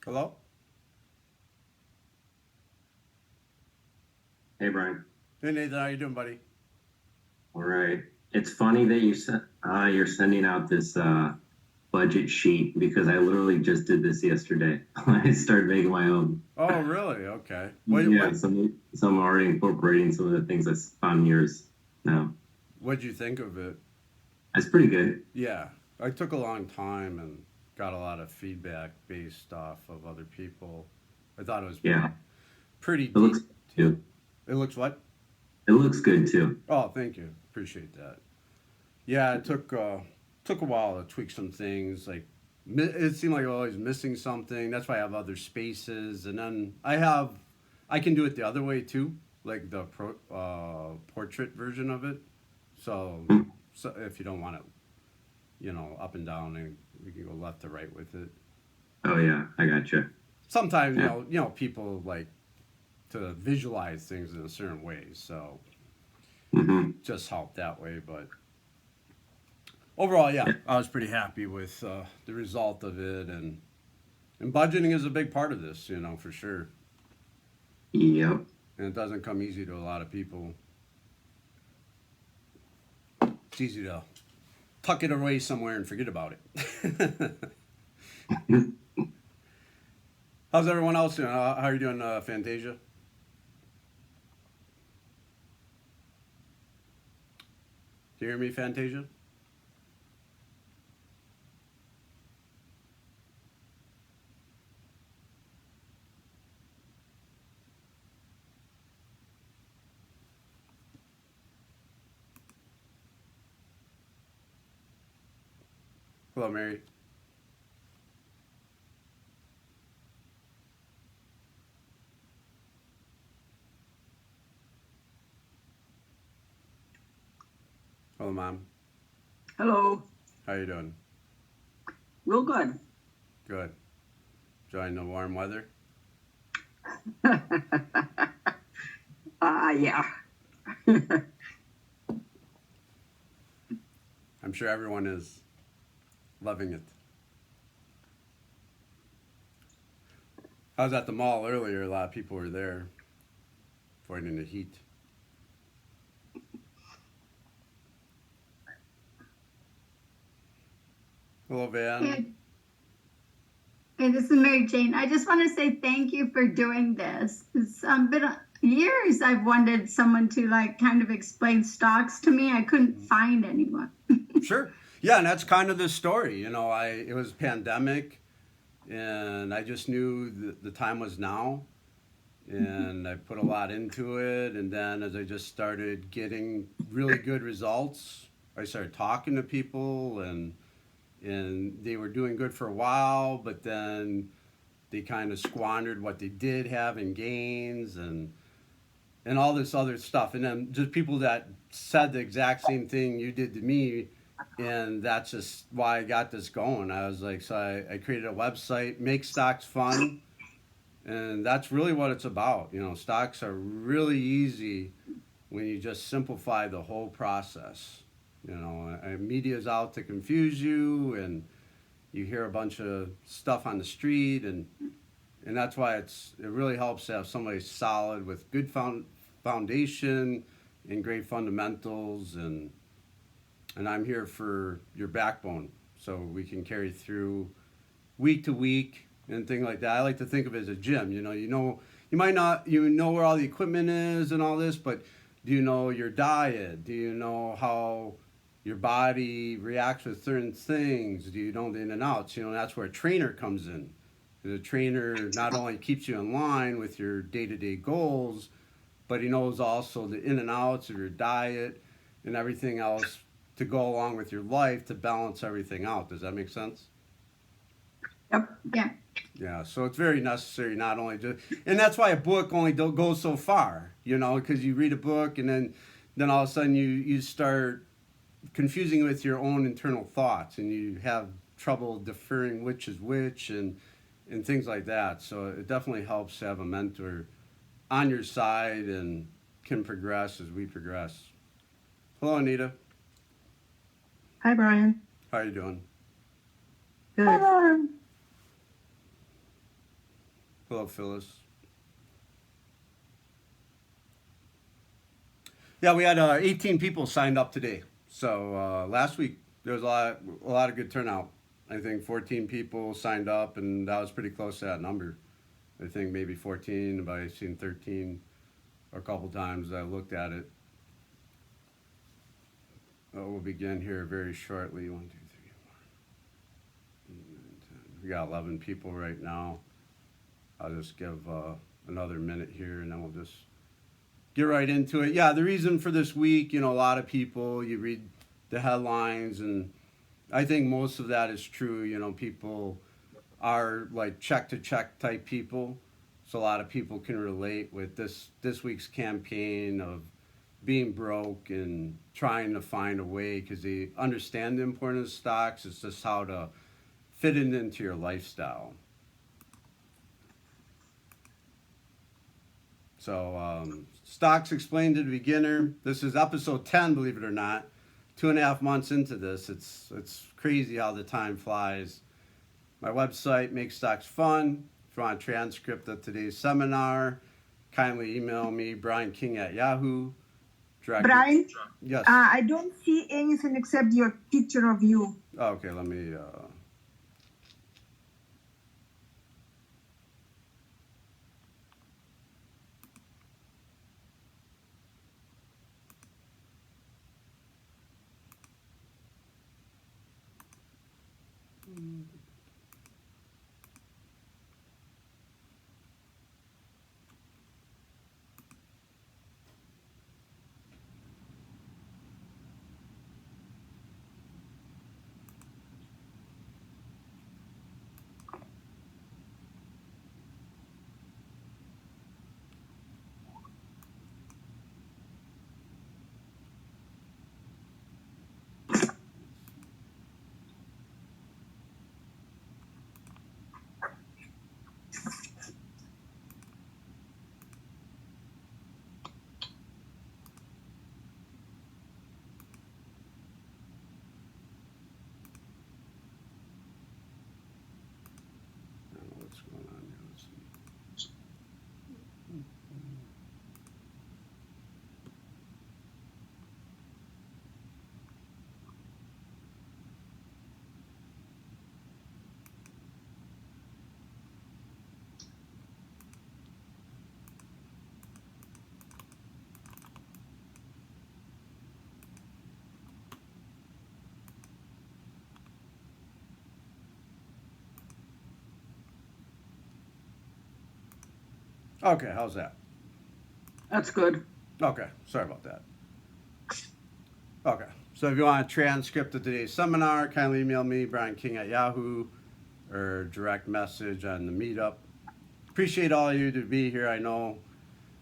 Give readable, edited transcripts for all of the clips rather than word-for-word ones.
Hello? Hey Brian. Hey Nathan, how you doing, buddy? All right. It's funny that you're sending out this budget sheet because I literally just did this yesterday. I started making my own. Oh, really? Okay. Yeah, so I'm already incorporating some of the things I found in yours now. What'd you think of it? That's pretty good. Yeah, I took a long time and got a lot of feedback based off of other people. I thought it was Yeah, pretty it looks good detailed. too. It looks what? It looks good too. Oh, thank you. Appreciate that. Yeah, it took a while to tweak some things. Like it seemed like I was always missing something. That's why I have other spaces, and then I can do it the other way too, like the portrait version of it. So, Hmm. so if you don't want it, up and down, and we can go left to right with it. Oh yeah, I gotcha. Sometimes Yeah. people like to visualize things in a certain way, so Hmm. just help that way. But overall, yeah, Yeah. I was pretty happy with the result of it, and budgeting is a big part of this, for sure. Yep. And it doesn't come easy to a lot of people. It's easy to tuck it away somewhere and forget about it. How's everyone else doing? How are you doing, Fantasia? Do you hear me, Fantasia? Hello, Mary. Hello, Mom. Hello. How you doing? Real good. Good. Enjoying the warm weather? Yeah. I'm sure everyone is loving it. I was at the mall earlier. A lot of people were there, avoiding the heat. Hello, Van. Hey, hey, this is Mary Jane. I just want to say thank you for doing this. It's been years I've wanted someone to like kind of explain stocks to me. I couldn't find anyone. Sure. Yeah, and that's kind of the story. It was pandemic, and I just knew the time was now, and I put a lot into it. And then as I just started getting really good results, I started talking to people, and they were doing good for a while, but then they kind of squandered what they did have in gains, and all this other stuff. And then just people that said the exact same thing you did to me. And that's just why I got this going. I was like, so I created a website, Make Stocks Fun. And that's really what it's about. Stocks are really easy when you just simplify the whole process. And media's out to confuse you, and you hear a bunch of stuff on the street, and that's why it really helps to have somebody solid with good foundation and great fundamentals, and I'm here for your backbone so we can carry through week to week and things like that. I like to think of it as a gym. You might not where all the equipment is and all this, but do you know your diet? Do you know how your body reacts with certain things? Do you know the in and outs? That's where a trainer comes in. The trainer not only keeps you in line with your day-to-day goals, but he knows also the in and outs of your diet and everything else to go along with your life to balance everything out. Does that make sense? Yep. Yeah. Yeah, so it's very necessary not only to, and that's why a book only goes so far, because you read a book and then all of a sudden you start confusing with your own internal thoughts, and you have trouble deferring which is which, and things like that. So it definitely helps to have a mentor on your side and can progress as we progress. Hello, Anita. Hi, Brian. How are you doing? Good. Hello. Hello, Phyllis. Yeah, we had 18 people signed up today. So last week there was a lot of good turnout. I think 14 people signed up, and that was pretty close to that number. I think maybe 14, but I've seen 13 a couple times. I looked at it. We'll begin here very shortly. 1, 2, 3, 4, 8, 9, 10. We got 11 people right now. I'll just give another minute here, and then we'll just get right into it. Yeah, the reason for this week, a lot of people, you read the headlines, and I think most of that is true. People are like check to check type people. So a lot of people can relate with this week's campaign of being broke and trying to find a way because they understand the importance of stocks. It's just how to fit it into your lifestyle. So stocks explained to the beginner. This is episode 10, believe it or not. 2.5 months into this. It's crazy how the time flies. My website, Make Stocks Fun. If you want a transcript of today's seminar, kindly email me, Brian King at Yahoo. Brian, Yes. I don't see anything except your picture of you. Okay, let me. I don't know what's going on here. Let's see. Okay, how's that? That's good. Okay, sorry about that. Okay, so if you want a transcript of today's seminar, kindly email me, Brian King at Yahoo, or direct message on the meetup. Appreciate all of you to be here. I know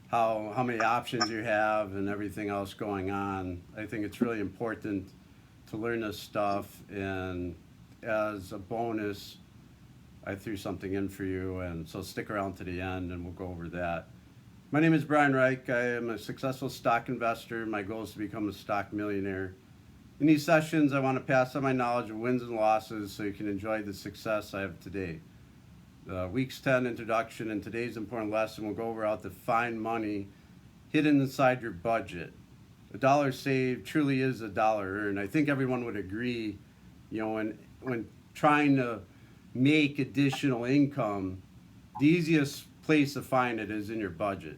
how many options you have and everything else going on. I think it's really important to learn this stuff, and as a bonus, I threw something in for you, and so stick around to the end and we'll go over that. My name is Brian Reich. I am a successful stock investor. My goal is to become a stock millionaire. In these sessions, I want to pass on my knowledge of wins and losses so you can enjoy the success I have today. Week's 10 introduction and today's important lesson will go over how to find money hidden inside your budget. A dollar saved truly is a dollar earned. I think everyone would agree, when trying to make additional income, the easiest place to find it is in your budget.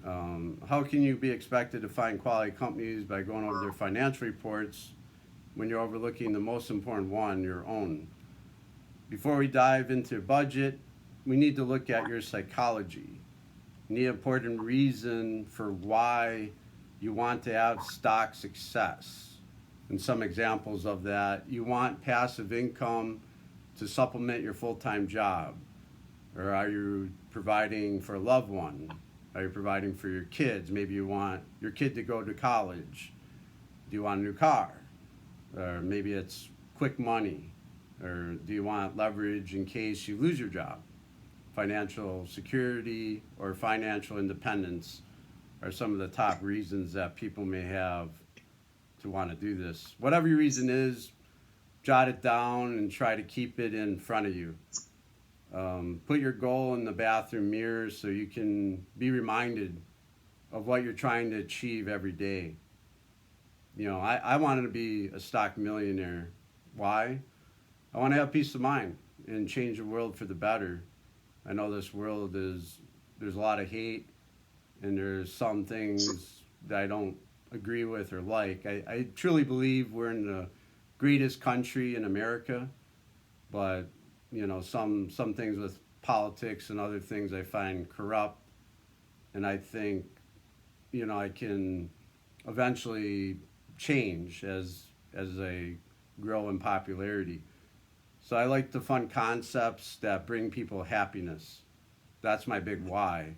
How can you be expected to find quality companies by going over their financial reports when you're overlooking the most important one, your own? Before we dive into budget, we need to look at your psychology. The important reason for why you want to have stock success. And some examples of that, you want passive income to supplement your full-time job? Or are you providing for a loved one? Are you providing for your kids? Maybe you want your kid to go to college. Do you want a new car? Or maybe it's quick money. Or do you want leverage in case you lose your job? Financial security or financial independence are some of the top reasons that people may have to want to do this. Whatever your reason is, jot it down and try to keep it in front of you. Put your goal in the bathroom mirror so you can be reminded of what you're trying to achieve every day. You know, I wanted to be a stock millionaire. Why? I want to have peace of mind and change the world for the better. I know this world there's a lot of hate, and there's some things that I don't agree with or like. I truly believe we're in the greatest country in America, but you know, some things with politics and other things I find corrupt, and I think, you know, I can eventually change as I grow in popularity. So I like the fun concepts that bring people happiness. That's my big why.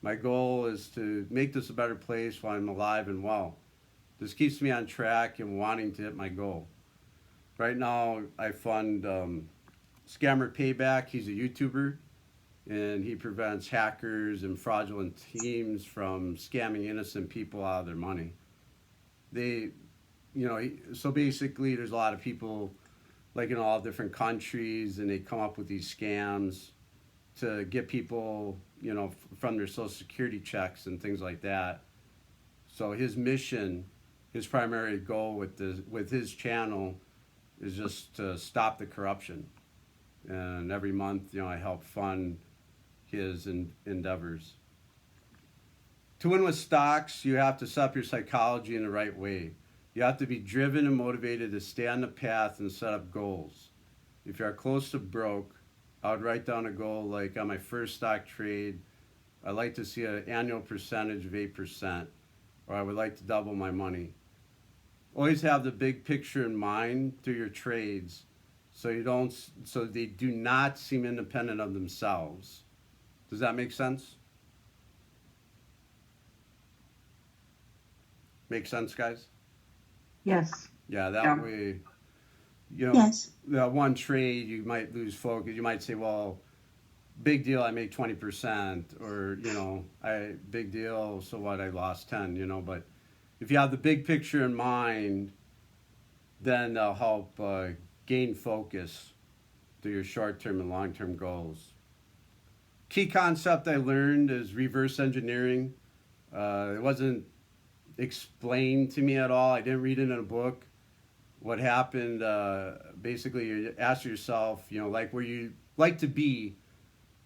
My goal is to make this a better place while I'm alive and well. This keeps me on track and wanting to hit my goal. Right now, I fund Scammer Payback. He's a YouTuber, and he prevents hackers and fraudulent teams from scamming innocent people out of their money. They, you know, so basically, there's a lot of people, like in all different countries, and they come up with these scams to get people, you know, from their social security checks and things like that. So his mission, his primary goal with his channel is just to stop the corruption. And every month, you know, I help fund his endeavors. To win with stocks, you have to set up your psychology in the right way. You have to be driven and motivated to stay on the path and set up goals. If you are close to broke, I would write down a goal like on my first stock trade, I'd like to see an annual percentage of 8%, or I would like to double my money. Always have the big picture in mind through your trades, so they do not seem independent of themselves. Does that make sense? Make sense, guys? Yes. Yeah, that Yeah. way, you know, Yes. that one trade you might lose focus. You might say, well, big deal, I make 20%, or, you know, big deal, so what, I lost 10, you know. But if you have the big picture in mind, then they'll help gain focus to your short-term and long-term goals. Key concept I learned is reverse engineering. It wasn't explained to me at all. I didn't read it in a book. What happened, basically, you ask yourself, you know, like where you like to be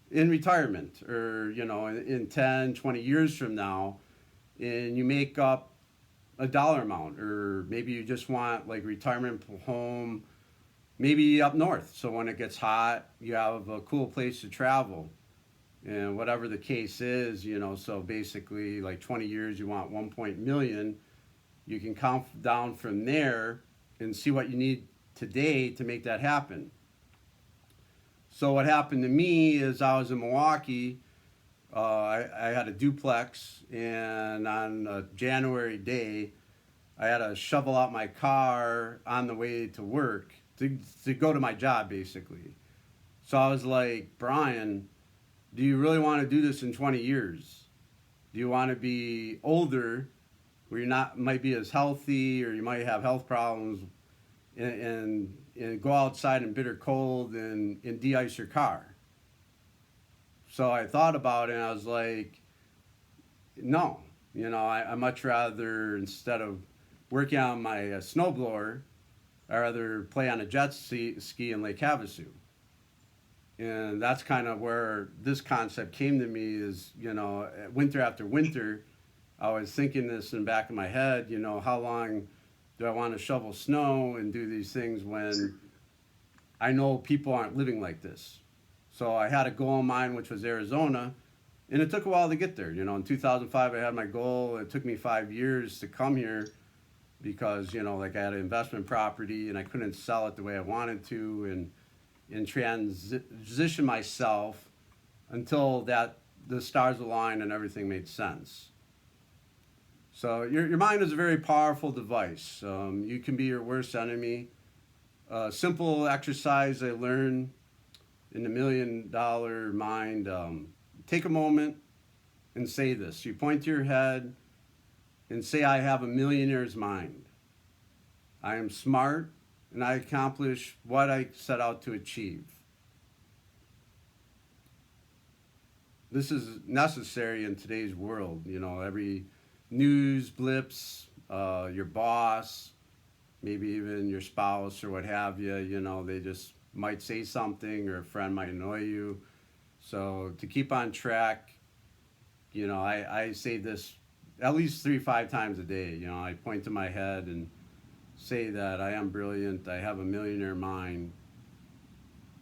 in retirement, or, you know, in 10, 20 years from now, and you make up a dollar amount, or maybe you just want like retirement home, maybe up north. So when it gets hot, you have a cool place to travel. And whatever the case is, you know, so basically like 20 years, you want 1 million, you can count down from there and see what you need today to make that happen. So what happened to me is I was in Milwaukee, I had a duplex, and on a January day, I had to shovel out my car on the way to work to go to my job, basically. So I was like, Brian, do you really want to do this in 20 years? Do you want to be older, where you're not might be as healthy, or you might have health problems, and go outside in bitter cold and de-ice your car? So I thought about it, and I was like, no. You know, I much rather, instead of working on my snowblower, I'd rather play on a jet ski in Lake Havasu. And that's kind of where this concept came to me is, you know, winter after winter, I was thinking this in the back of my head, you know, how long do I want to shovel snow and do these things when I know people aren't living like this? So I had a goal in mind, which was Arizona, and it took a while to get there. You know, in 2005, I had my goal. It took me 5 years to come here because, you know, like I had an investment property and I couldn't sell it the way I wanted to, and transition myself until the stars aligned and everything made sense. So your mind is a very powerful device. You can be your worst enemy. Simple exercise I learned in the $1 Million Mind. Take a moment and say this. You point to your head and say, I have a millionaire's mind. I am smart, and I accomplish what I set out to achieve. this is necessary in today's world. You know, every news blips, your boss, maybe even your spouse or what have you, you know, they just might say something or a friend might annoy you. So to keep on track, you know, I say this at least 3, 5 times a day. You know, I point to my head and say that I am brilliant, I have a millionaire mind,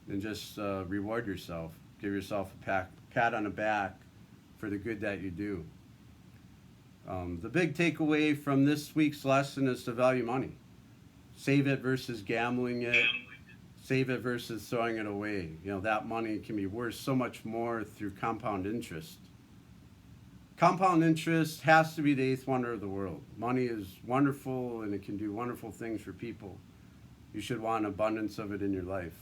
and just reward yourself. Give yourself a pat on the back for the good that you do. The big takeaway from this week's lesson is to value money. Save it versus gambling it. Save it versus throwing it away. You know, that money can be worth so much more through compound interest. Compound interest has to be the eighth wonder of the world. Money is wonderful and it can do wonderful things for people. You should want an abundance of it in your life.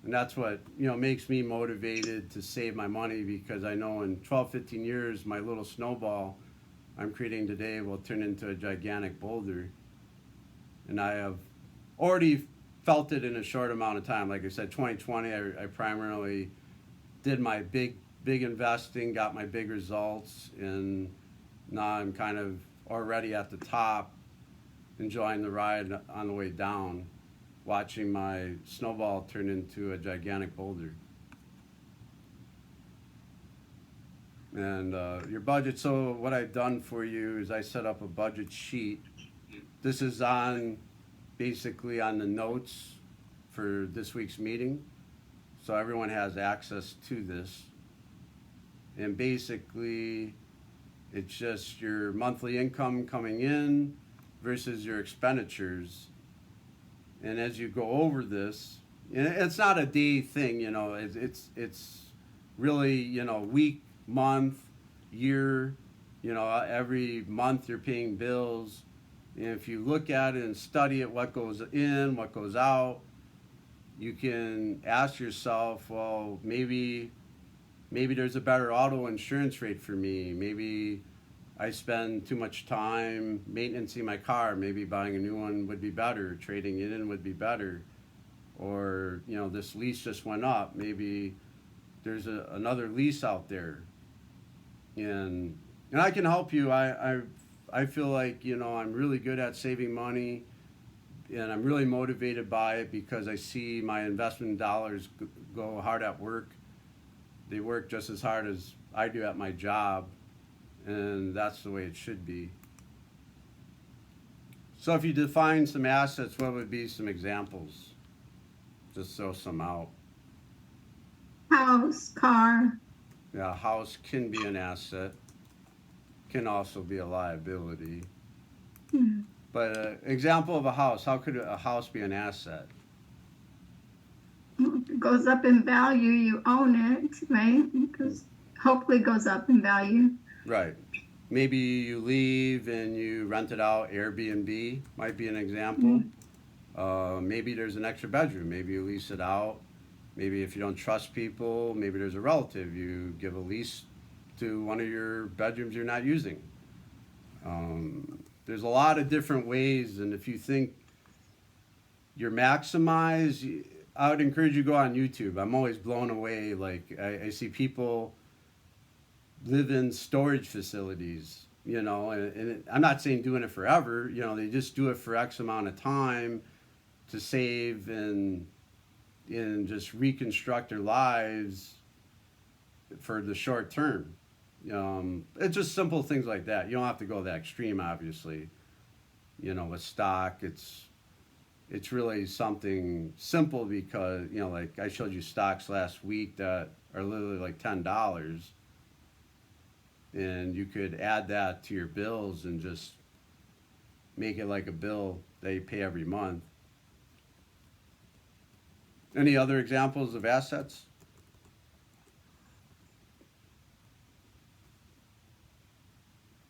And that's what, you know, makes me motivated to save my money, because I know in 12, 15 years, my little snowball I'm creating today will turn into a gigantic boulder. And I have already felt it in a short amount of time. Like I said, 2020, I primarily did my big investing, got my big results, and now I'm kind of already at the top, enjoying the ride on the way down, watching my snowball turn into a gigantic boulder. And your budget, so what I've done for you is I set up a budget sheet. This is basically on the notes for this week's meeting, so everyone has access to this. And basically, it's just your monthly income coming in versus your expenditures. And as you go over this, and it's not a day thing, you know, it's really, you know, week, month, year, you know, every month you're paying bills. And if you look at it and study it, what goes in, what goes out, you can ask yourself, well, maybe there's a better auto insurance rate for me. Maybe I spend too much time maintaining my car. Maybe buying a new one would be better. Trading it in would be better. Or, you know, this lease just went up. Maybe there's another lease out there. And I can help you. I feel like, you know, I'm really good at saving money, and I'm really motivated by it because I see my investment dollars go hard at work. They work just as hard as I do at my job, and that's the way it should be. So if you define some assets, what would be some examples? Just throw some out. House, car. Yeah, a house can be an asset, can also be a liability. Hmm. But example of a house, how could a house be an asset? If it goes up in value, you own it, right? Because hopefully it goes up in value. Right. Maybe you leave and you rent it out. Airbnb might be an example. Maybe there's an extra bedroom. Maybe you lease it out. Maybe if you don't trust people, maybe there's a relative. You give a lease to one of your bedrooms you're not using. There's a lot of different ways, and if you think you're maximized, I would encourage you to go on YouTube. I'm always blown away. Like I see people live in storage facilities, you know, and I'm not saying doing it forever. You know, they just do it for X amount of time to save and just reconstruct their lives for the short term. It's just simple things like that. You don't have to go that extreme, obviously. You know, with stock, it's really something simple because, you know, like I showed you stocks last week that are literally like $10, and you could add that to your bills and just make it like a bill that you pay every month. Any other examples of assets?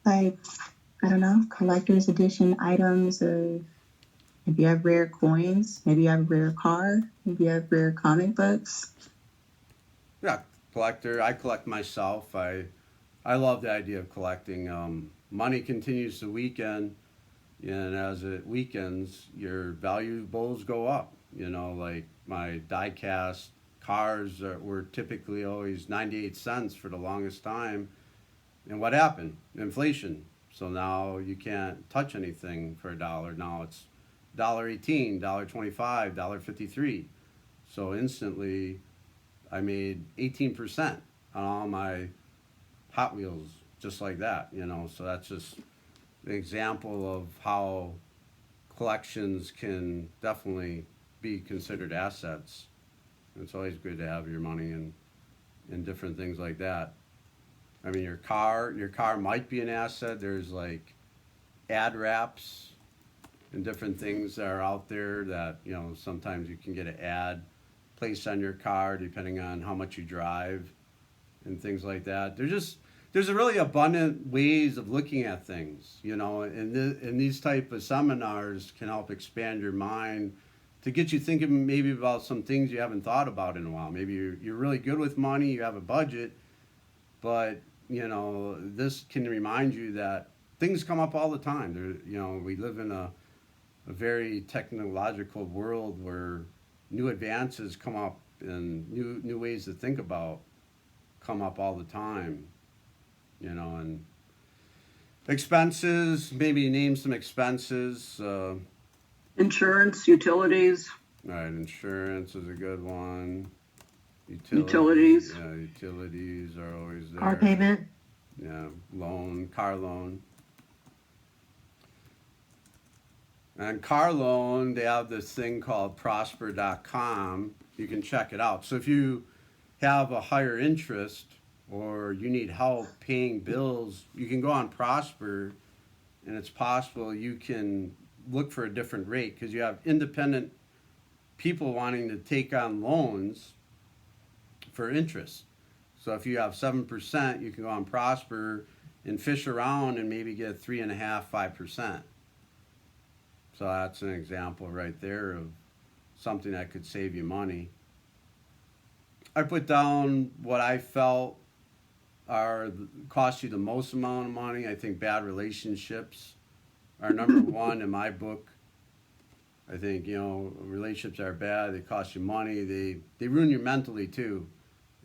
Like, I don't know, collector's edition items, or maybe you have rare coins, maybe you have a rare car, maybe you have rare comic books. Yeah, collector. I collect myself. I love the idea of collecting. Money continues to weaken, and as it weakens, your valuables go up. You know, like my die-cast Cars were typically always 98 cents for the longest time. And what happened? Inflation. So now you can't touch anything for $1. Now it's $1.18, $1.25, $1.53. So instantly I made 18% on all my Hot Wheels just like that, you know. So that's just an example of how collections can definitely be considered assets. It's always good to have your money in different things like that. I mean, your car might be an asset. There's like ad wraps and different things that are out there that, you know, sometimes you can get an ad placed on your car depending on how much you drive and things like that. There's a really abundant ways of looking at things, you know, and these type of seminars can help expand your mind to get you thinking maybe about some things you haven't thought about in a while. Maybe you're really good with money, you have a budget, but, you know, this can remind you that things come up all the time. You know, we live in a very technological world where new advances come up and new ways to think about come up all the time, you know. And expenses, maybe name some expenses. Insurance, utilities, All right, insurance is a good one. Utilities. Yeah, utilities are always there. car payment. Yeah, car loan. And car loan, they have this thing called prosper.com. You can check it out. So if you have a higher interest or you need help paying bills, you can go on Prosper, and it's possible you can look for a different rate because you have independent people wanting to take on loans for interest. So if you have 7%, you can go on Prosper and fish around and maybe get 3.5%, 5%. So that's an example right there of something that could save you money. I put down what I felt cost you the most amount of money. I think bad relationships are number one in my book. I think, you know, relationships are bad. They cost you money. They ruin you mentally too.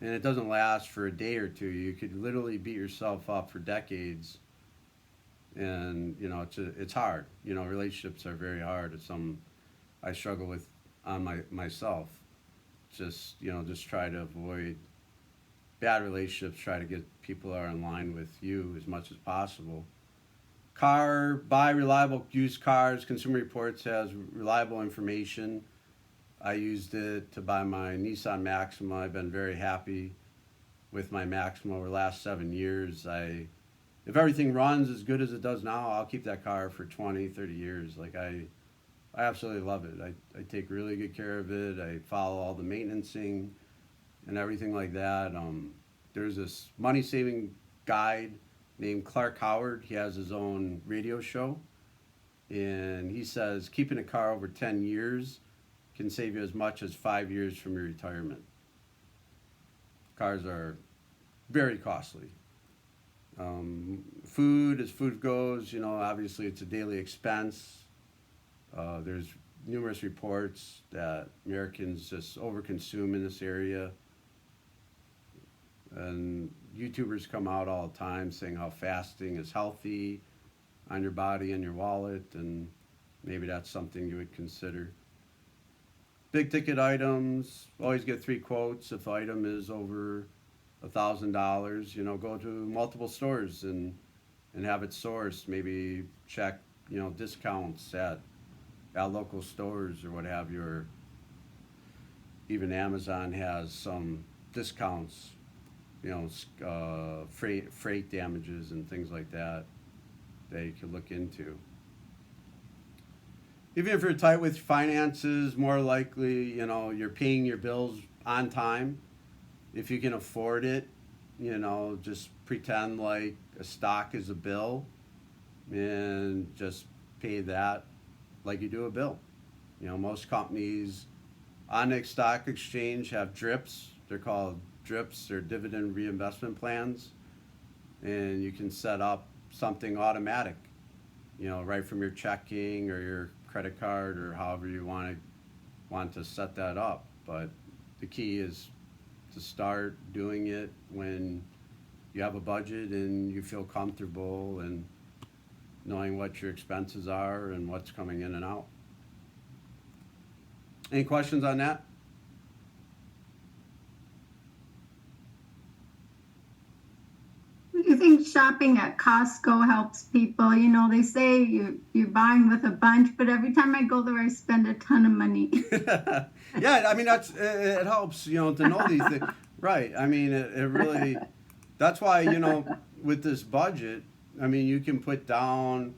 And it doesn't last for a day or two. You could literally beat yourself up for decades. And, you know, it's hard. You know, relationships are very hard. It's something I struggle with on myself. Just try to avoid bad relationships. Try to get people that are in line with you as much as possible. Buy reliable used cars. Consumer Reports has reliable information. I used it to buy my Nissan Maxima. I've been very happy with my Maxima over the last 7 years. If everything runs as good as it does now, I'll keep that car for 20, 30 years. Like I absolutely love it. I take really good care of it. I follow all the maintenancing and everything like that. There's this money saving guide named Clark Howard. He has his own radio show, and he says keeping a car over 10 years can save you as much as 5 years from your retirement. Cars are very costly. Food, as food goes, you know, obviously it's a daily expense. There's numerous reports that Americans just overconsume in this area. And YouTubers come out all the time saying how fasting is healthy on your body and your wallet, and maybe that's something you would consider. Big ticket items, always get 3 quotes. If the item is over $1,000, you know, go to multiple stores and have it sourced. Maybe check, you know, discounts at local stores or what have you. Or even Amazon has some discounts, you know, freight damages and things like that you could look into. Even if you're tight with finances, more likely, you know, you're paying your bills on time. If you can afford it, you know, just pretend like a stock is a bill and just pay that like you do a bill. You know, most companies on the stock exchange have DRIPs. They're called DRIPs, or dividend reinvestment plans. And you can set up something automatic, you know, right from your checking or your credit card or however you want to set that up. But the key is to start doing it when you have a budget and you feel comfortable and knowing what your expenses are and what's coming in and out. Any questions on that? Do you think shopping at Costco helps people? You know, they say you're buying with a bunch, but every time I go there, I spend a ton of money. Yeah, I mean, it helps, you know, to know these things. Right. I mean, it really, that's why, you know, with this budget, I mean, you can put down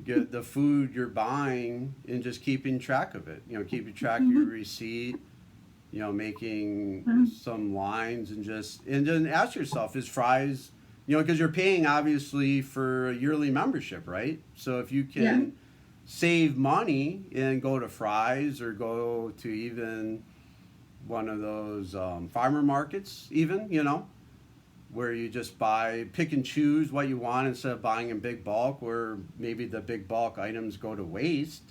get the food you're buying and just keeping track of it. You know, keeping track of your receipt, you know, making some lines and then ask yourself, is Fry's, you know, because you're paying obviously for a yearly membership, right? So if you can save money and go to Fry's or go to even one of those farmer markets, even, you know, where you just pick and choose what you want instead of buying in big bulk, where maybe the big bulk items go to waste.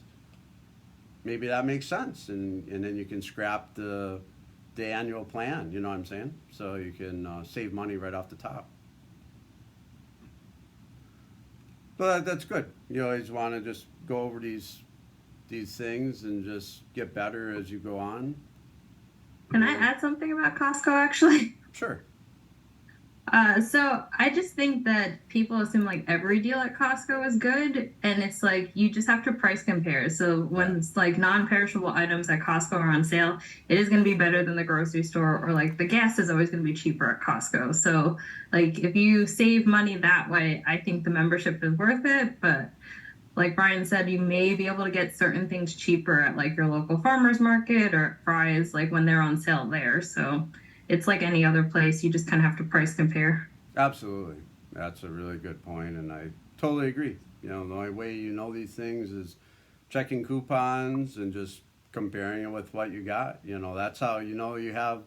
Maybe that makes sense, and then you can scrap the annual plan. You know what I'm saying? So you can save money right off the top. But that's good. You always want to just go over these things and just get better as you go on. Can I add something about Costco actually? Sure. So I just think that people assume like every deal at Costco is good, and it's like you just have to price compare. So when it's like non-perishable items at Costco are on sale, it is going to be better than the grocery store, or like the gas is always going to be cheaper at Costco. So like if you save money that way, I think the membership is worth it. But like Brian said, you may be able to get certain things cheaper at like your local farmer's market or at Fry's, like when they're on sale there. So it's like any other place. You just kind of have to price compare. Absolutely. That's a really good point, and I totally agree. You know, the only way you know these things is checking coupons and just comparing it with what you got. You know, that's how you know you have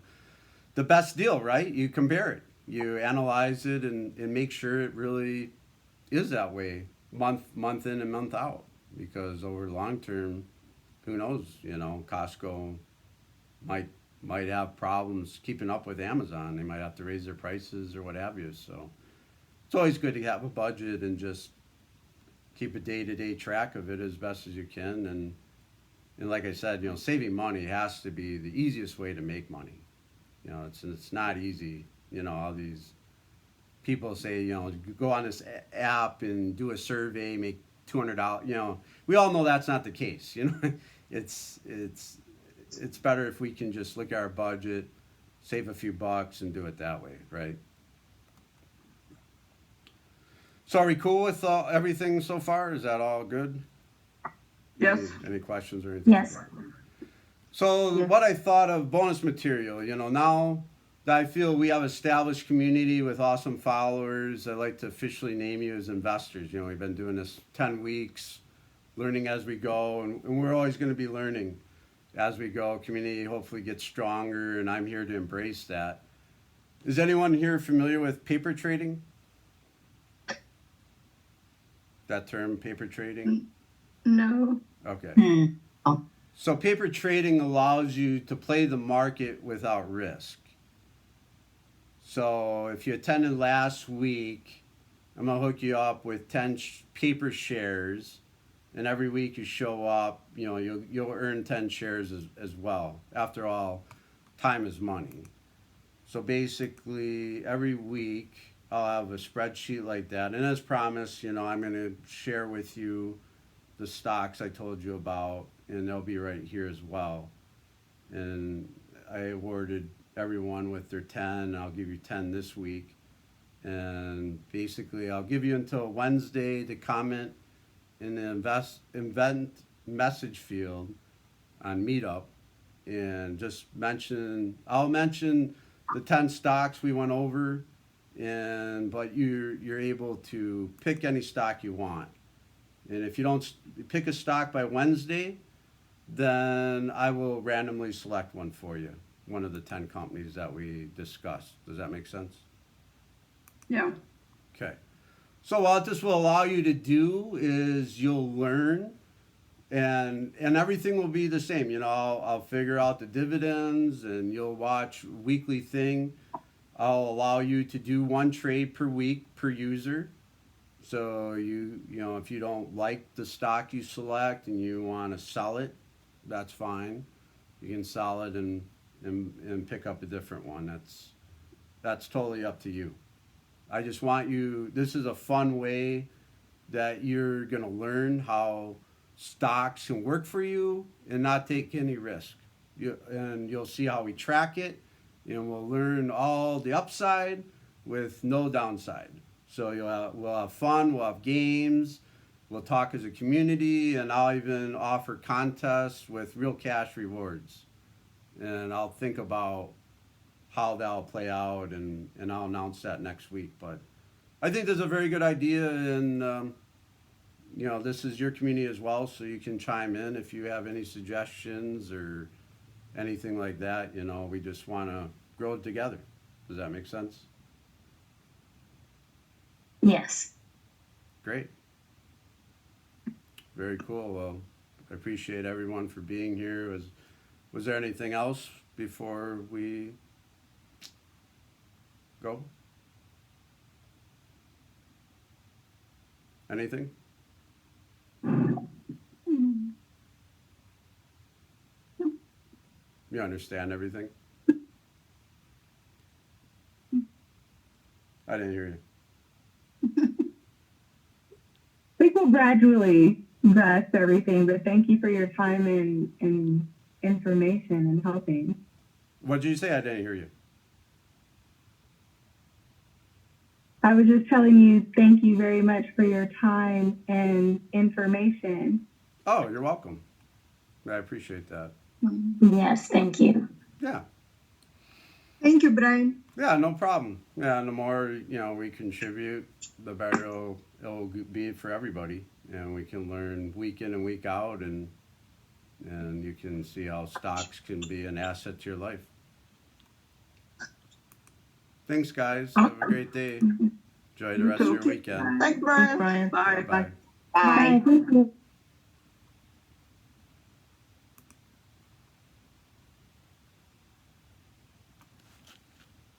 the best deal, right? You compare it. You analyze it and make sure it really is that way month in and month out. Because over long term, who knows, you know, Costco might have problems keeping up with Amazon. They might have to raise their prices or what have you. So it's always good to have a budget and just keep a day-to-day track of it as best as you can. And like I said, you know, saving money has to be the easiest way to make money. You know, it's not easy. You know, all these people say, you know, go on this app and do a survey, make $200. You know, we all know that's not the case. You know, it's better if we can just look at our budget, save a few bucks, and do it that way, right? So are we cool with everything so far? Is that all good? Yes. Any questions or anything? Yes. So what I thought of bonus material, you know, now that I feel we have established community with awesome followers, I'd like to officially name you as investors. You know, we've been doing this 10 weeks, learning as we go, and we're always going to be learning as we go. Community hopefully gets stronger, and I'm here to embrace that. Is anyone here familiar with paper trading? That term, paper trading? No. Okay. So paper trading allows you to play the market without risk. So if you attended last week, I'm going to hook you up with 10 paper shares. And every week you show up, you know, you'll earn 10 shares as well. After all, time is money. So basically, every week I'll have a spreadsheet like that. And as promised, you know, I'm going to share with you the stocks I told you about, and they'll be right here as well. And I awarded everyone with their 10. I'll give you 10 this week. And basically, I'll give you until Wednesday to comment in the event message field on Meetup, and just I'll mention the 10 stocks we went over, but you're able to pick any stock you want. And if you don't pick a stock by Wednesday, then I will randomly select one for you, one of the 10 companies that we discussed. Does that make sense? Yeah. Okay. So what this will allow you to do is you'll learn and everything will be the same. You know, I'll figure out the dividends, and you'll watch weekly thing. I'll allow you to do one trade per week per user. So you know, if you don't like the stock you select and you want to sell it, that's fine. You can sell it and pick up a different one. That's totally up to you. I just want you. This is a fun way that you're gonna learn how stocks can work for you and not take any risk. And you'll see how we track it, and we'll learn all the upside with no downside. So we'll have fun, we'll have games, we'll talk as a community, and I'll even offer contests with real cash rewards. And I'll think about how that'll play out, and I'll announce that next week. But I think that's a very good idea, and you know, this is your community as well, so you can chime in if you have any suggestions or anything like that. You know, we just want to grow it together. Does that make sense? Yes. Great. Very cool. Well, I appreciate everyone for being here. Was there anything else before we go? Anything? You understand everything? I didn't hear you. We will gradually grasp everything, but thank you for your time and information and helping. What did you say? I didn't hear you. I was just telling you thank you very much for your time and information. Oh, you're welcome. I appreciate that. Yes, thank you. Yeah. Thank you, Brian. Yeah, no problem. Yeah, and the more, you know, we contribute, the better it'll be for everybody. And we can learn week in and week out, and you can see how stocks can be an asset to your life. Thanks, guys. Have a great day. Enjoy the rest of your weekend. Thanks, Brian. Brian. Bye. Bye. Bye. Thank you.